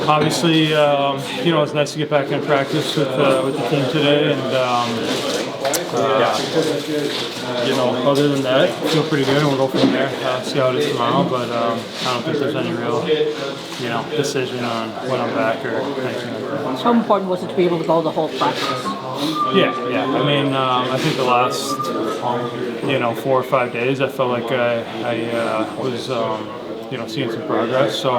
obviously, it's nice to get back in practice with the team today, and other than that, feel pretty good, and we'll go from there. See how it is tomorrow, but I don't think there's any real, decision on when I'm back or anything like that. How important was it to be able to go the whole practice? Yeah. I mean, I think the last, 4 or 5 days, I felt like I was. Seeing some progress. So, I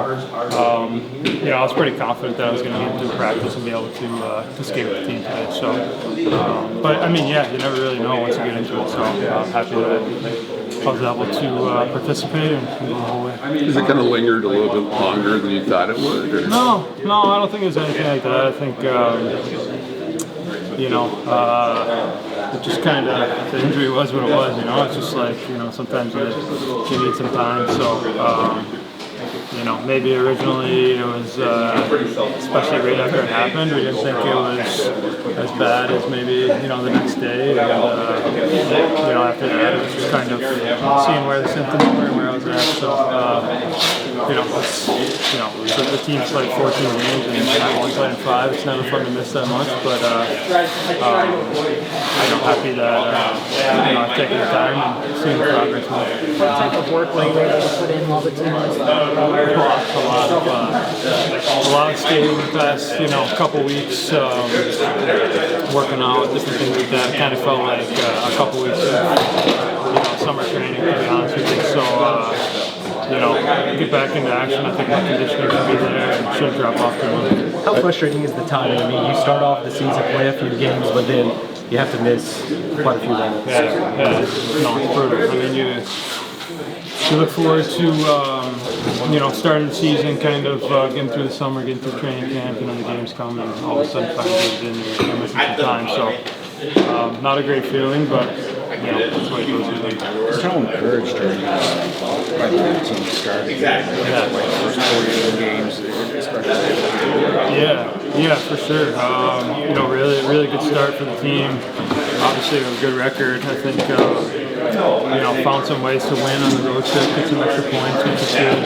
was pretty confident that I was going to get through practice and be able to skate with the team today. So, but I mean, you never really know once you get into it. So I'm happy that I was able to participate and go the whole way. Has it kind of lingered a little bit longer than you thought it would? Or? No, I don't think it was anything like that. I think, it just kind of, the injury was what it was, it's just like, sometimes you need some time, so, maybe originally it was, especially right after it happened, we didn't think it was as bad as maybe, the next day, and, after that it was just kind of seeing where the symptoms were and where I was at, so, the team's played 14 games and I only played in 5. It's never fun to miss that much, but I'm happy that I've taken the time and seen the progress. What type of work were you able to put in while the team was? A lot of skating the past, couple weeks, working out, different things like that. It kind of felt like a couple weeks of, summer training, to be honest with you. So, get back into action. I think my conditioning should be there and shouldn't drop off too much. How frustrating is the timing? I mean, you start off the season, play a few games, but then you have to miss quite a few games. Yeah, it's brutal. I mean, you look forward to, starting the season, kind of getting through the summer, getting through training camp, the games come, and all of a sudden 5 days in, you're missing some time. So, not a great feeling, but that's what it goes with me. Just how encouraged are you by the way the team started? First 4 games, Yeah, for sure. Really good start for the team. Obviously, a good record. I think, found some ways to win on the road trip, get some extra points, which is good.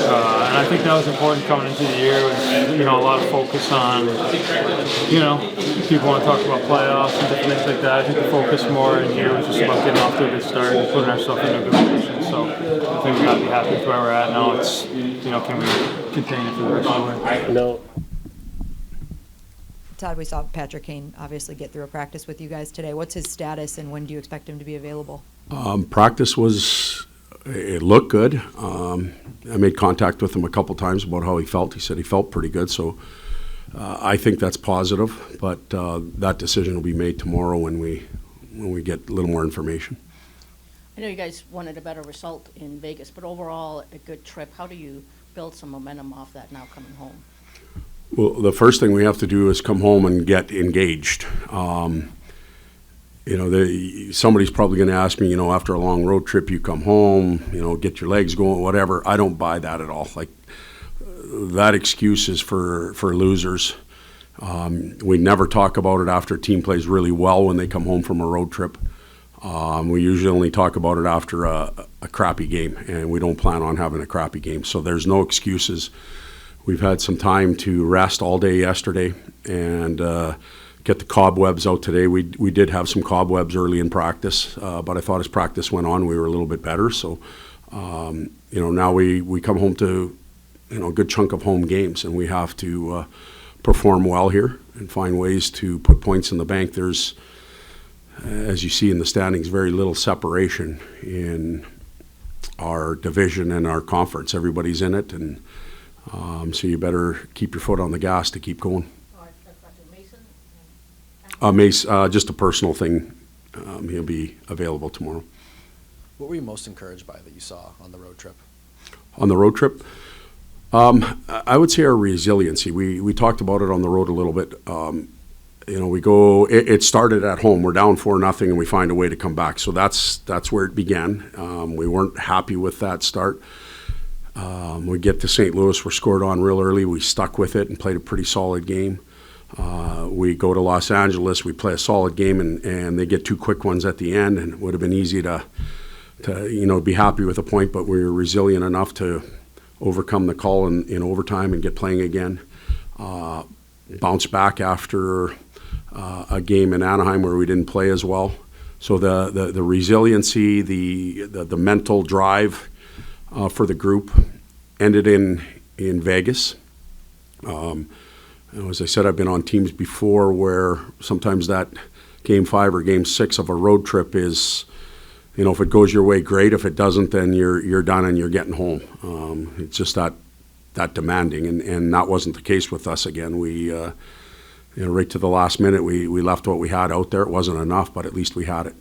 And I think that was important coming into the year. Was, a lot of focus on, people want to talk about playoffs and different things like that. I think the focus more in here was just about getting off to a good start and putting ourselves in a good position. So I think we got to be happy with where we're at now. It's, can we contain it for the rest of the way? No. Todd, we saw Patrick Kane obviously get through a practice with you guys today. What's his status and when do you expect him to be available? Practice it looked good. I made contact with him a couple times about how he felt. He said he felt pretty good, so I think that's positive. But that decision will be made tomorrow when we get a little more information. I know you guys wanted a better result in Vegas, but overall a good trip. How do you build some momentum off that now coming home? Well, the first thing we have to do is come home and get engaged. Somebody's probably going to ask me, after a long road trip, you come home, get your legs going, whatever. I don't buy that at all. Like, that excuse is for losers. We never talk about it after a team plays really well when they come home from a road trip. We usually only talk about it after a crappy game, and we don't plan on having a crappy game. So there's no excuses. We've had some time to rest all day yesterday and get the cobwebs out today. We did have some cobwebs early in practice, but I thought as practice went on, we were a little bit better. So, now we come home to, a good chunk of home games, and we have to perform well here and find ways to put points in the bank. There's, as you see in the standings, very little separation in our division and our conference. Everybody's in it, and so you better keep your foot on the gas to keep going. Mace, just a personal thing. He'll be available tomorrow. What were you most encouraged by that you saw on the road trip? On the road trip? I would say our resiliency. We talked about it on the road a little bit. We go. It started at home. We're down 4-0, and we find a way to come back. So that's where it began. We weren't happy with that start. We get to St. Louis. We're scored on real early. We stuck with it and played a pretty solid game. We go to Los Angeles. We play a solid game, and they get 2 quick ones at the end, and it would have been easy to be happy with a point. But we were resilient enough to overcome the call in overtime and get playing again. Bounce back after a game in Anaheim where we didn't play as well. So the resiliency, the mental drive for the group ended in Vegas. As I said, I've been on teams before where sometimes that Game 5 or Game 6 of a road trip is, if it goes your way, great. If it doesn't, then you're done and you're getting home. It's just that demanding, and that wasn't the case with us again. We, right to the last minute, we left what we had out there. It wasn't enough, but at least we had it.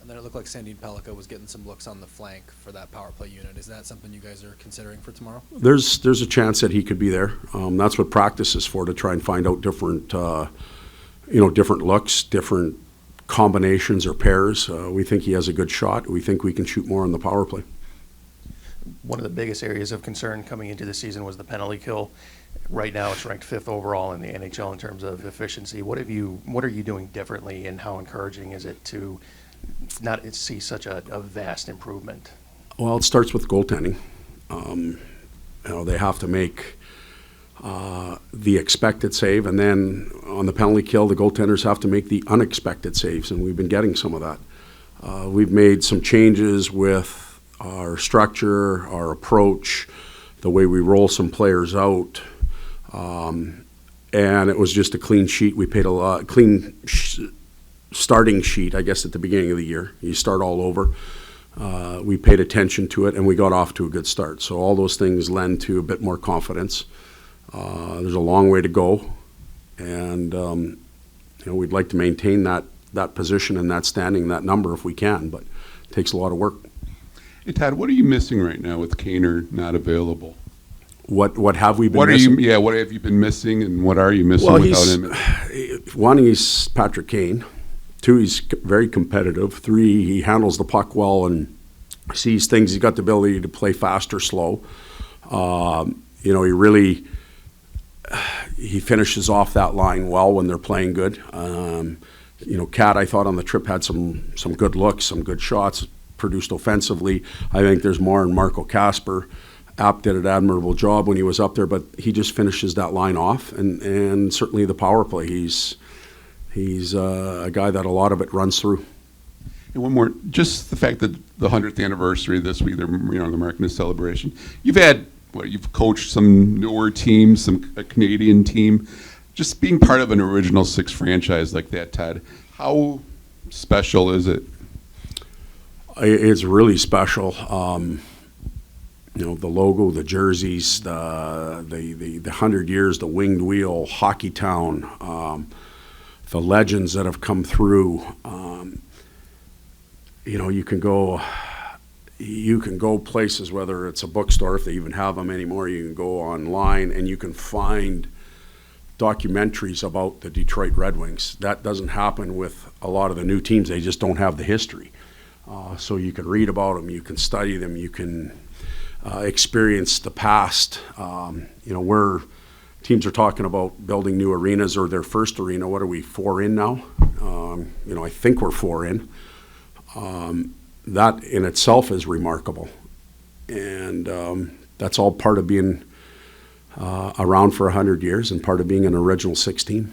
And then it looked like Sandin Pellikka was getting some looks on the flank for that power play unit. Is that something you guys are considering for tomorrow? There's a chance that he could be there. That's what practice is for, to try and find out different, different looks, different combinations or pairs. We think he has a good shot. We think we can shoot more on the power play. One of the biggest areas of concern coming into the season was the penalty kill. Right now, it's ranked 5th overall in the NHL in terms of efficiency. What are you doing differently, and how encouraging is it to not see such a vast improvement? Well, it starts with goaltending. They have to make the expected save, and then on the penalty kill, the goaltenders have to make the unexpected saves, and we've been getting some of that. We've made some changes with our structure, our approach, the way we roll some players out, and it was just a clean sheet. We paid starting sheet, I guess, at the beginning of the year. You start all over. We paid attention to it, and we got off to a good start. So all those things lend to a bit more confidence. There's a long way to go, and we'd like to maintain that position and that standing, that number if we can, but it takes a lot of work. Hey, Todd, what are you missing right now with Kane not available? What have we been missing? What have you been missing, and what are you missing without him? One, he's Patrick Kane. 2, he's very competitive. 3, he handles the puck well and sees things. He's got the ability to play fast or slow. He finishes off that line well when they're playing good. Cat, I thought on the trip had some good looks, some good shots, produced offensively. I think there's more in Marco Kasper. App did an admirable job when he was up there, but he just finishes that line off, and certainly the power play. He's a guy that a lot of it runs through. And one more, just the fact that the 100th anniversary this week, the American celebration. You've coached some newer teams, a Canadian team. Just being part of an original 6 franchise like that, Todd, how special is it? It's really special. The logo, the jerseys, the 100 years, the winged wheel, Hockey Town, the legends that have come through. You can go places, whether it's a bookstore, if they even have them anymore. You can go online and you can find documentaries about the Detroit Red Wings. That doesn't happen with a lot of the new teams. They just don't have the history. So you can read about them, you can study them, you can experience the past. Where teams are talking about building new arenas or their first arena. What are we, 4 in now? I think we're 4 in. That in itself is remarkable. And that's all part of being around for 100 years and part of being an original 6 team.